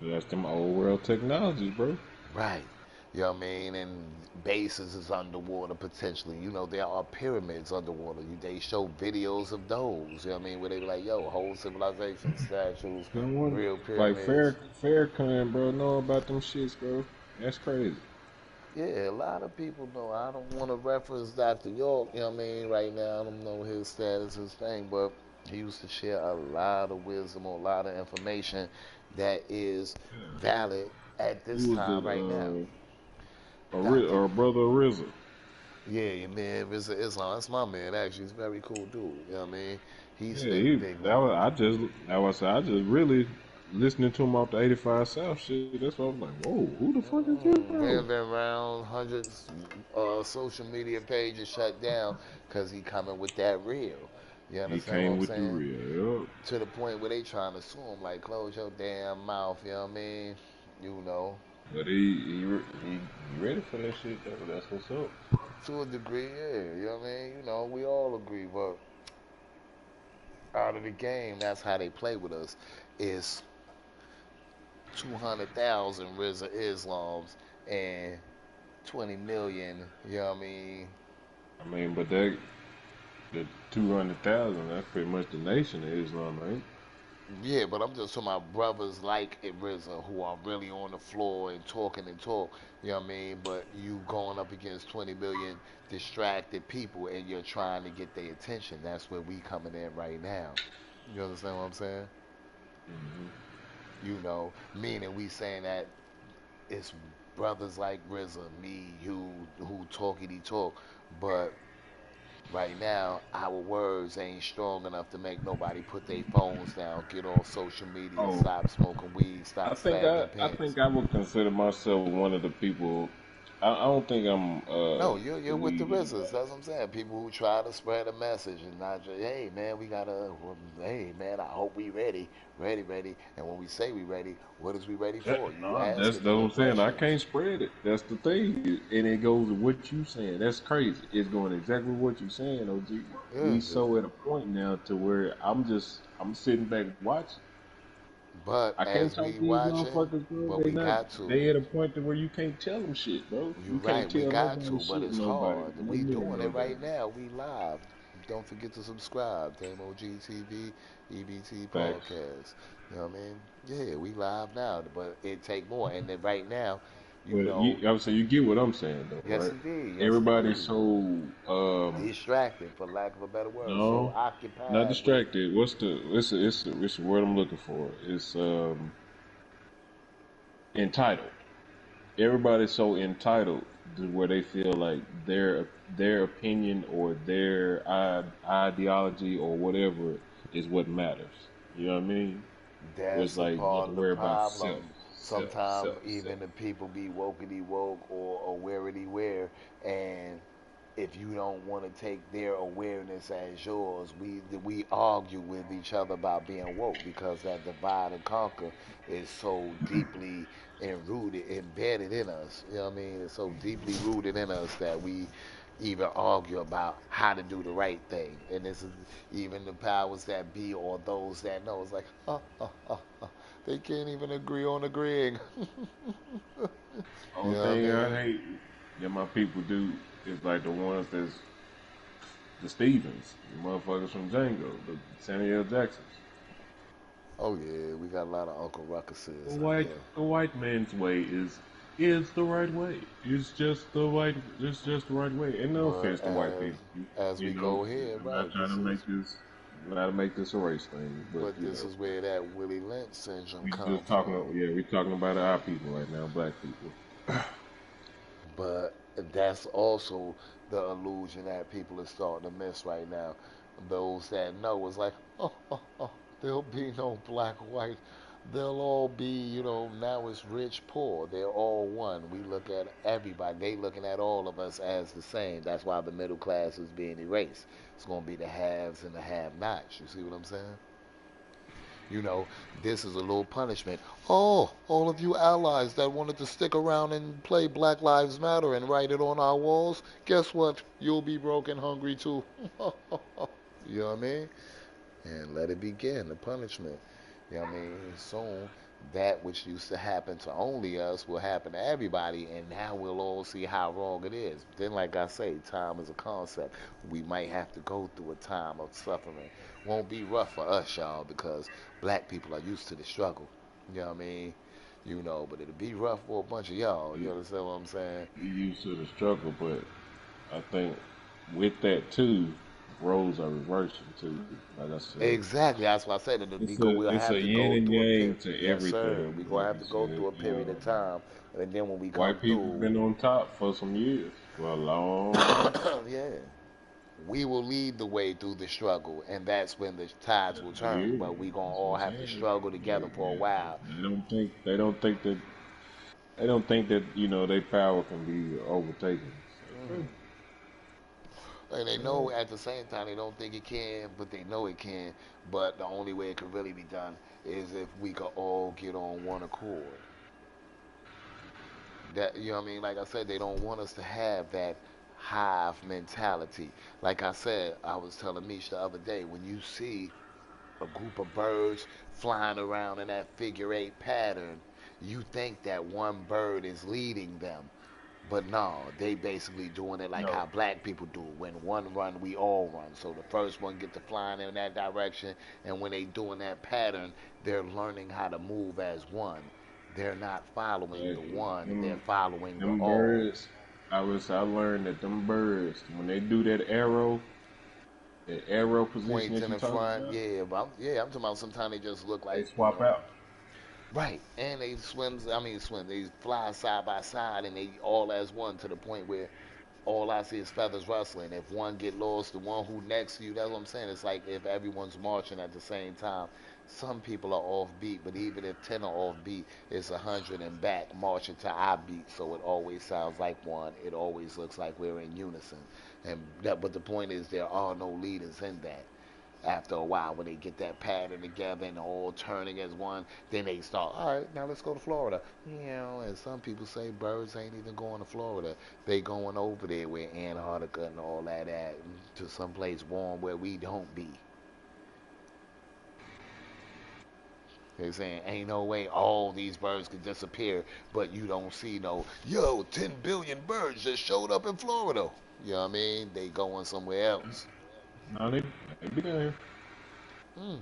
That's them old world technologies, bro. Right. You know what I mean? And bases is underwater potentially. You know, there are pyramids underwater. They show videos of those. You know what I mean? Where they be like, yo, whole civilization, statues, Come on, real like pyramids. Farrakhan, bro, know about them shits, bro. That's crazy. Yeah, a lot of people know. I don't want to reference Dr. York, you know what I mean, right now. I don't know his status, his thing, but he used to share a lot of wisdom, a lot of information that is valid at this Who was time it? right now. Dr. Or brother RZA. Yeah, your man, Mr. Islam. That's my man, actually. He's a very cool dude. You know what I mean? He Yeah, spit big knowledge. I just really listening to him off the 85 South shit. That's why I was like, whoa, who the fuck is this, bro? Been around hundreds social media pages shut down because he coming with that real. You He understand what came I'm with the saying? real. Yup. To the point where they trying to sue him, like, close your damn mouth, you know what I mean? You know, But he ready for that shit though. That's what's up. to a degree, yeah, you know what I mean? You know, we all agree, but out of the game, that's how they play with us. Is 200,000 RZA Islams and 20 million. You know what I mean? I mean, but that the 200,000, that's pretty much the nation of Islam, right? Yeah, but I'm just talking about brothers like RZA who are really on the floor and talking and talk. You know what I mean? But you going up against 20 million distracted people and you're trying to get their attention. That's where we coming in right now. You understand what I'm saying? Hmm. Meaning we saying that it's brothers like RZA, me, you, who talkity talk, but right now our words ain't strong enough to make nobody put their phones down, get off social media, Oh, stop smoking weed, stop sagging I pants. think I would consider myself one of the people. I don't think I'm No, you're the with the weed RZAs. anybody. That's what I'm saying. People who try to spread a message and not just, hey man, we gotta, hey man, I hope we ready, ready, ready. And when we say we ready, what is we ready for? You No, that's asking what real I'm saying. I questions. can't spread it. That's the thing, and it goes with what you saying. That's crazy. It's going exactly what you saying, OG. Yeah, We so at a point now to where I'm sitting back watching. but I can't as talk we to these watching, motherfuckers, bro. but we got to. They at a point to where you can't tell them shit, bro. You're You can't right, we tell got nobody to, but shit, it's nobody. hard. No We minute, doing no it day. right now. We live. Don't forget to subscribe to MOG TV, EBT Facts. Podcast. You know what I mean? Yeah, we live now, but it take more. And then right now, you But know, I would say you get what I'm saying, though, yes right? indeed, yes Everybody's indeed. so Distracted, for lack of a better word, so no, not occupied with. distracted. What's the it's the word I'm looking for? It's entitled. Everybody's so entitled to where they feel like their opinion or their ideology or whatever is what matters. You know what I mean? Where it's That's a like you have part to of the worry about problem. self, Sometimes self. even the people be wokety woke or wearity wear, and if you don't want to take their awareness as yours, we argue with each other about being woke because that divide and conquer is so deeply enrooted, embedded in us. You know what I mean? It's so deeply rooted in us that we even argue about how to do the right thing. And this is even the powers that be or those that know. It's like, they can't even agree on agreeing. You Only know what I thing I mean? hate that my people do is like the ones that's the Stevens, the motherfuckers from Django, the Samuel Jacksons. Oh yeah, we got a lot of Uncle Ruckuses out here. The white man's way is the right way. It's just the right way. And no But offense to white people. as You we know, go here, I'm not right? trying to make this a race thing, but But you this know, is where that Willie Lynch syndrome we come just talking from. yeah, we talking about our people right now, black people. But that's also the illusion that people are starting to miss right now. Those that know is like, there'll be no black, white. They'll all be, now it's rich, poor. They're all one. We look at everybody. They looking at all of us as the same. That's why the middle class is being erased. It's going to be the haves and the have-nots. You see what I'm saying? You know, this is a little punishment. Oh, all of you allies that wanted to stick around and play Black Lives Matter and write it on our walls, guess what? You'll be broke and hungry too. You know what I mean? And let it begin, the punishment. You know what I mean? Soon, that which used to happen to only us will happen to everybody, and now we'll all see how wrong it is. Then, like I say, time is a concept. We might have to go through a time of suffering. Won't be rough for us, y'all, because black people are used to the struggle. You know what I mean? But it'll be rough for a bunch of y'all. You understand what I'm saying? We used to the struggle, but I think with that too, roles are reversing too. Like I said, Exactly. That's why I said that we'll it's a have to yin go and through a period. yang to Yes, sir. everything. We're going Like to have I to go said, through a period of time. And then when we come white people through, been on top for some years, for a long time. yeah, we will lead the way through the struggle. And that's when the tides will turn. Yeah, But we're going to that's what all I'm have to saying. struggle together for a while. They don't think that their power can be overtaken. So, Hmm. And they know at the same time they don't think it can, but they know it can. But the only way it could really be done is if we could all get on one accord. That you know what I mean? Like I said, they don't want us to have that hive mentality. Like I said, I was telling Mish the other day, when you see a group of birds flying around in that figure eight pattern, you think that one bird is leading them, but no, they basically doing it like No, how black people do. When one run, we all run. So the first one get to flying in that direction, and when they doing that pattern, they're learning how to move as one. They're not following the like one, they're following the them all. birds. I learned that them birds when they do that arrow position Points that in you the talking front, about, I'm talking about sometimes they just look they like, swap out. right. And they swim, they fly side by side and they all as one to the point where all I see is feathers rustling. If one get lost, the one who next to you, that's what I'm saying. It's like if everyone's marching at the same time. Some people are off beat, but even if 10 are off beat, it's 100 and back marching to our beat. So it always sounds like one. It always looks like we're in unison. But the point is, there are no leaders in that. After a while, when they get that pattern together and all turning as one, then they start, all right, now let's go to Florida. And some people say birds ain't even going to Florida. They going over there where Antarctica and all that at, to someplace warm where we don't be. They're saying ain't no way all these birds could disappear, but you don't see no, 10 billion birds just showed up in Florida. You know what I mean? They going somewhere else. No, they be down here. Hmm.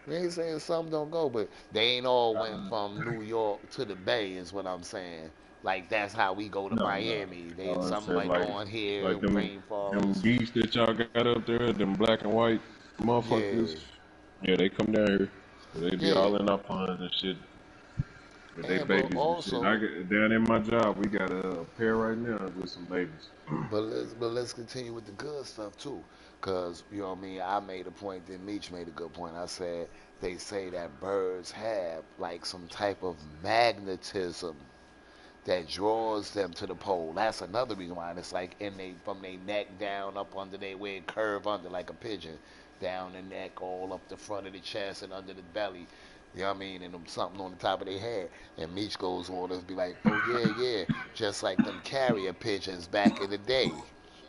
We ain't saying some don't go, but they ain't all went Uh, from New York to the Bay, is what I'm saying. Like that's how we go to no. Miami. I They would some say might go on here, like them rainforest. geese that y'all got up there, them black and white motherfuckers. Yeah, Yeah, they come down here. They be yeah. all in our ponds and shit. With they And but babies and shit. I also, get down in my job. We got a pair right now with some babies. but let's continue with the good stuff too, cause you know what I mean. I made a point. Then Meech made a good point. I said they say that birds have like some type of magnetism that draws them to the pole. That's another reason why. And it's like in they from their neck down up under their way, it curve under like a pigeon, down the neck, all up the front of the chest and under the belly. You know what I mean? And them something on the top of their head. And Meech goes on to be like, oh yeah, yeah, just like them carrier pigeons back in the day.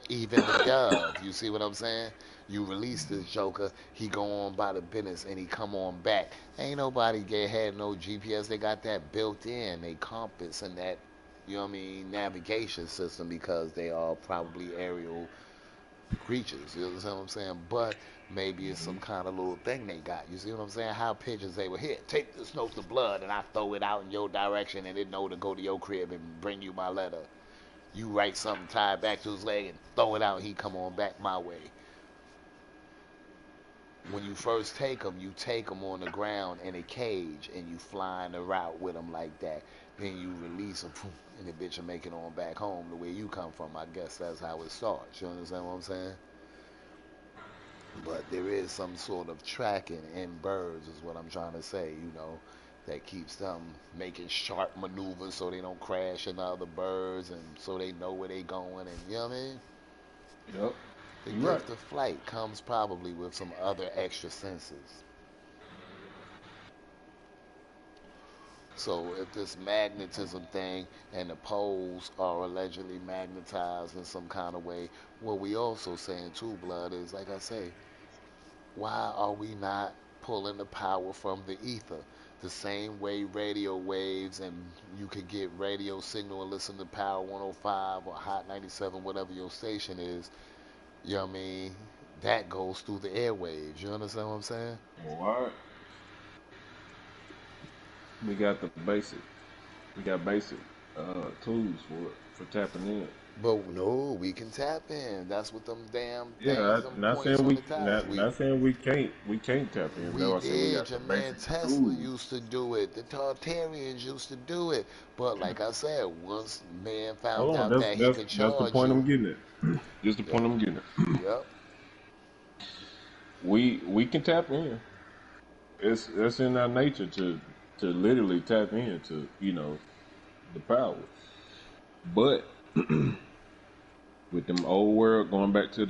Even the dove, you see what I'm saying? You release this joker, he go on by the business and he come on back. Ain't nobody had no GPS. They got that built in, they compass and that, you know what I mean, navigation system because they are probably aerial creatures. You understand what I'm saying? But maybe it's some kind of little thing they got. You see what I'm saying? How pigeons they were here. Take this note of blood and I throw it out in your direction and it know to go to your crib and bring you my letter. You write something tied back to his leg and throw it out. He come on back my way. When you first you take them on the ground in a cage and you flying the route with them like that. Then you release them and the bitch will make it on back home the way you come from. I guess that's how it starts. You understand what I'm saying? But there is some sort of tracking in birds, is what I'm trying to say, that keeps them making sharp maneuvers so they don't crash into other birds and so they know where they going and you know what I mean? Yep, The you right. gift of flight comes probably with some other extra senses. So if this magnetism thing and the poles are allegedly magnetized in some kind of way, what we also saying too, blood, is like I say, why are we not pulling the power from the ether? The same way radio waves and you could get radio signal and listen to Power 105 or Hot 97, whatever your station is, you know what I mean? That goes through the airwaves. You understand what I'm saying? Well, all right. We got the basic. We got basic tools for tapping in. But no, we can tap in. That's what them damn Yeah, things, them not points saying on the tops. not saying we can't tap in. We Though I said we did. got the Your man basic Tesla tools. used to do it. The Tartarians used to do it. But like I said, once man found Hold on, out that's that he that's could that's the charge point I'm you, getting at. Just the yep, point I'm getting at. yep. We can tap in. It's in our nature to literally tap into the power. But with them old world going back to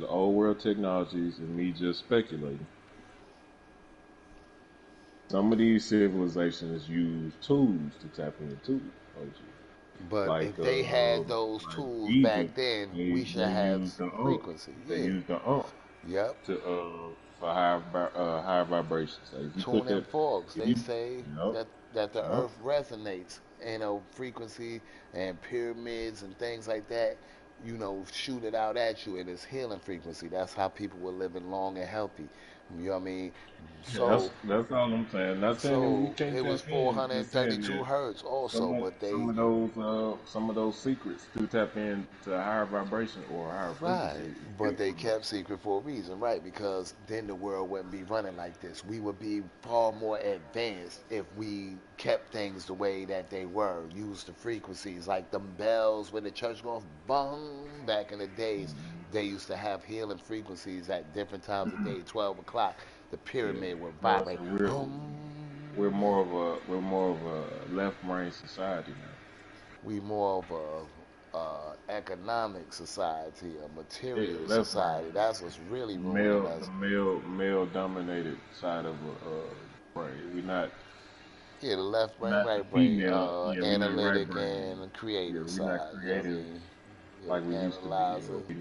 the old world technologies and me just speculating, some of these civilizations use tools to tap into OG. But Like if they had those like tools back Egypt, then, we should they have use the frequency. they Yeah. use the Yep. to for higher vibrations. Like if you put Tuning that forks. if They you say you know that that the Yep. earth resonates in a frequency, and pyramids and things like that, shoot it out at you, and it's healing frequency. That's how people were living long and healthy. You know what I mean? Yeah, that's So, that's all I'm saying. Not saying that we so can't it was tap in. Just saying 432 that hertz also, but they, some of those secrets to tap into a higher vibration or a higher frequency right, is but still they remote. kept secret for a reason, right? Because then the world wouldn't be running like this. We would be far more advanced if we kept things the way that they were. Use the frequencies like them bells when the church goes bong. Back in the days, they used to have healing frequencies at different times of day. 12 o'clock, the Yeah. pyramid would No, vibrate. so Hum. we're more of a left brain society now. We more of a economic society, a Yeah, material left brain. society. That's what's really ruining Male the us. male dominated side of brain. Yeah, the left We're brain, not the right brain, female. Yeah, we're not right analytic brain. and Yeah, creative we're not side. You know what I creative mean? like we Yeah, used to be, or analyzer. we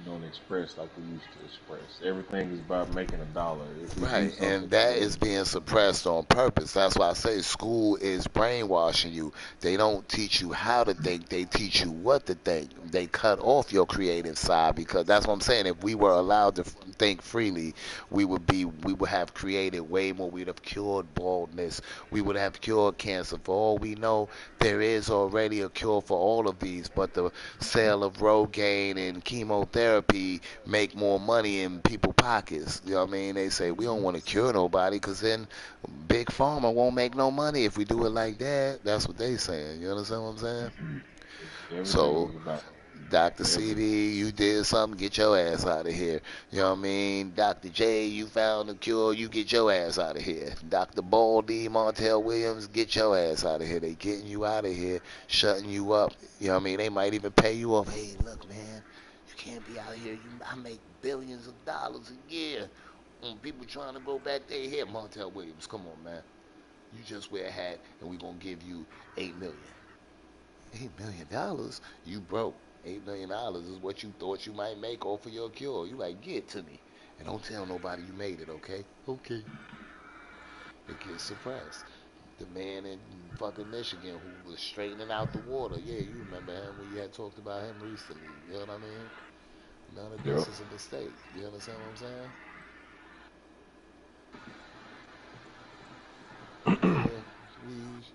don't express like we used to express. Everything is about making a dollar. If we do Right, something and that for, is being suppressed on purpose. That's why I say school is brainwashing you. They don't teach you how to think, they teach you what to think. They cut off your creative side because that's what I'm saying. If we were allowed to think freely, we would have created way more. We'd have cured baldness. We would have cured cancer. For all we know, there is already a cure for all of these, but the sale of Rogaine and chemotherapy make more money in people's pockets. You know what I mean? They say we don't want to cure nobody because then big pharma won't make no money if we do it like that. That's what they saying. You understand what I'm saying? everything So is about Dr. every. CB, you did something, get your ass out of here. You know what I mean? Dr. J, you found the cure, you get your ass out of here. Dr. Baldy, Montel Williams, get your ass out of here. They getting you out of here, shutting you up. You know what I mean? They might even pay you off. Hey, look, man, you can't be out here. I make billions of dollars a year. People trying to go back there here. Montel Williams, come on, man. You just wear a hat and we gonna give you 8 million. $8 million? You broke. $8 million is what you thought you might make off of your cure. You like, get it to me. And don't tell nobody you made it, okay? Okay. It gets suppressed. The man in fucking Michigan who was straightening out the water. Yeah, you remember him when you had talked about him recently. You know what I mean? None of Yep. this is a mistake. You understand what I'm saying? But yeah, we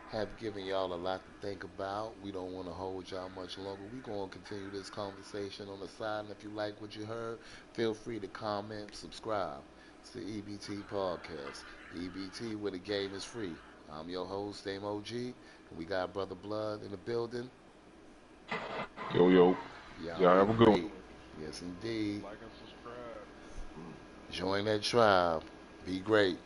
have given y'all a lot to think about. We don't want to hold y'all much longer. We're going to continue this conversation on the side. And if you like what you heard, feel free to comment, subscribe. It's the EBT podcast. EBT, where the game is free. I'm your host, Dame OG. And we got Brother Blood in the building. Yo yo. Y'all Y'all be have a good one. great. Yes, indeed. Like and subscribe. Join that tribe. Be great.